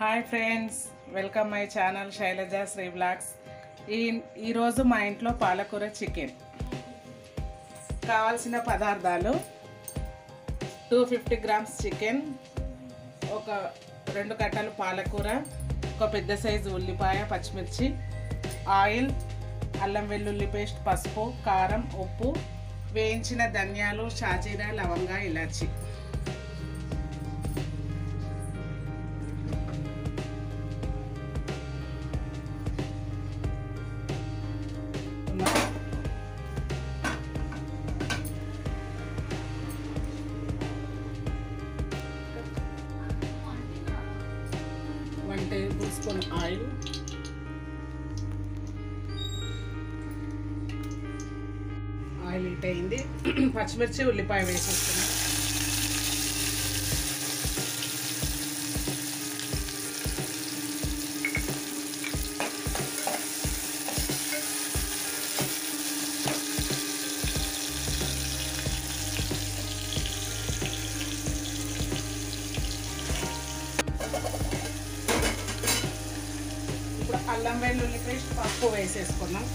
Hi friends, welcome my channel Shailaja Sri blogs. ఈరోజు మా ఇంట్లో పాలకూర చికెన్. కావాల్సిన పదార్థాలు 250 గ్రామ్స్ చికెన్, ఒక 2 కట్టలు పాలకూర, ఒక పెద్ద సైజు ఉల్లిపాయ, పచ్చిమిర్చి, ఆయిల్, అల్లం వెల్లుల్లి పేస్ట్, పసుపు, కారం, ఉప్పు, వేయించిన ధనియాలు, షాజీరా, లవంగా, ఇలాచి. One tablespoon oil, oil heat అయింది. పచ్చిమిర్చి, ఉల్లిపాయ వేసేస్తున్నాం. ఇప్పుడు అల్లం వెల్లుల్లి పేస్ట్, పప్పు వేసేసుకున్నాం.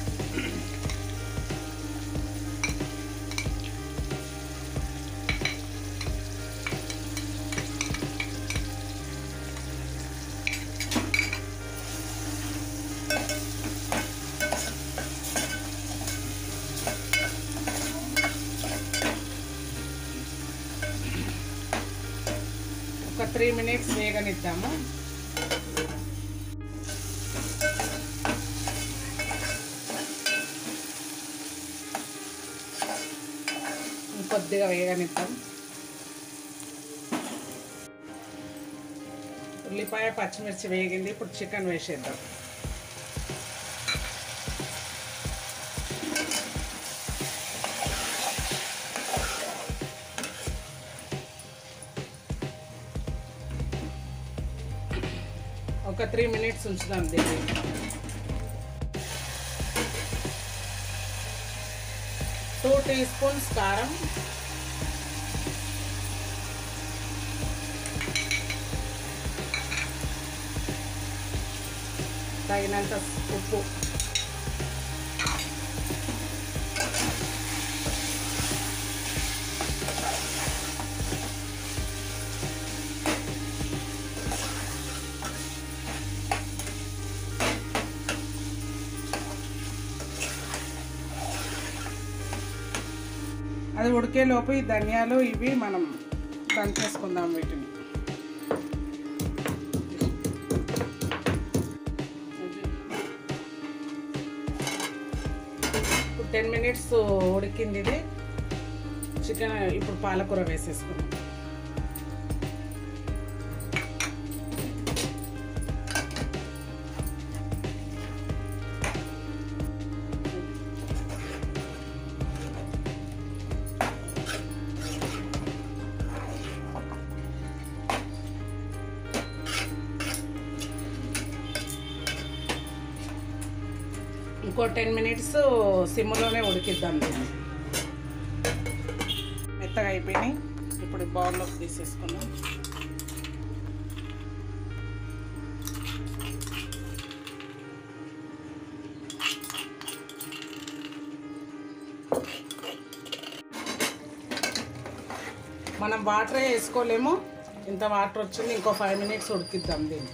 ఒక 3 మినిట్స్ వేగనిద్దాము. కొద్దిగా వేగనిద్దాం. ఉల్లిపాయ, పచ్చిమిర్చి వేగింది. ఇప్పుడు చికెన్ వేసేద్దాం. ఒక 3 మినిట్స్ ఉంచుదాం దీన్ని. టూ టీ స్పూన్స్ కారం, తగినంత ఉప్పు, అది ఉడికేలోపు ఈ ధనియాలు ఇవి మనం దంచేసుకుందాం. వీటిని ఇప్పుడు 10 మినిట్స్ ఉడికింది ఇది చికెన్. ఇప్పుడు పాలకూర వేసేసుకుందాం. ఇంకో 10 మినిట్స్ సిమ్లోనే ఉడికిద్దాం దీన్ని. మెత్తగా అయిపోయినాయి. ఇప్పుడు బౌల్లోకి తీసేసుకున్నాం. మనం వాటరే వేసుకోలేము, ఇంత వాటర్ వచ్చింది. ఇంకో 5 మినిట్స్ ఉడికిద్దాం దీన్ని.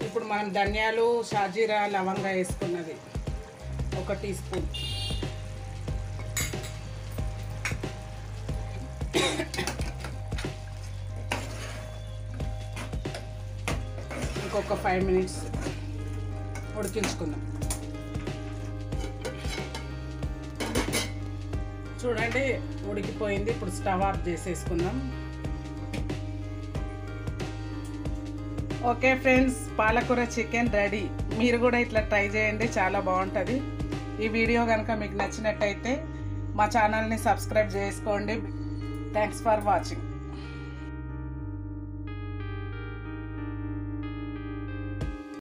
ఇప్పుడు మనం ధనియాలు, షాజీరా, లవంగా వేసుకున్నది 1 టీ స్పూన్, ఇంకొక 5 మినిట్స్ ఉడికించుకుందాం. చూడండి ఉడికిపోయింది. ఇప్పుడు స్టవ్ ఆఫ్ చేసేసుకుందాం. ఓకే ఫ్రెండ్స్, పాలకూర చికెన్ రెడీ. మీరు కూడా ఇట్లా ట్రై చేయండి, చాలా బాగుంటుంది. ఈ వీడియో కనుక మీకు నచ్చినట్టయితే మా ఛానల్ని సబ్స్క్రైబ్ చేసుకోండి. Thanks for watching.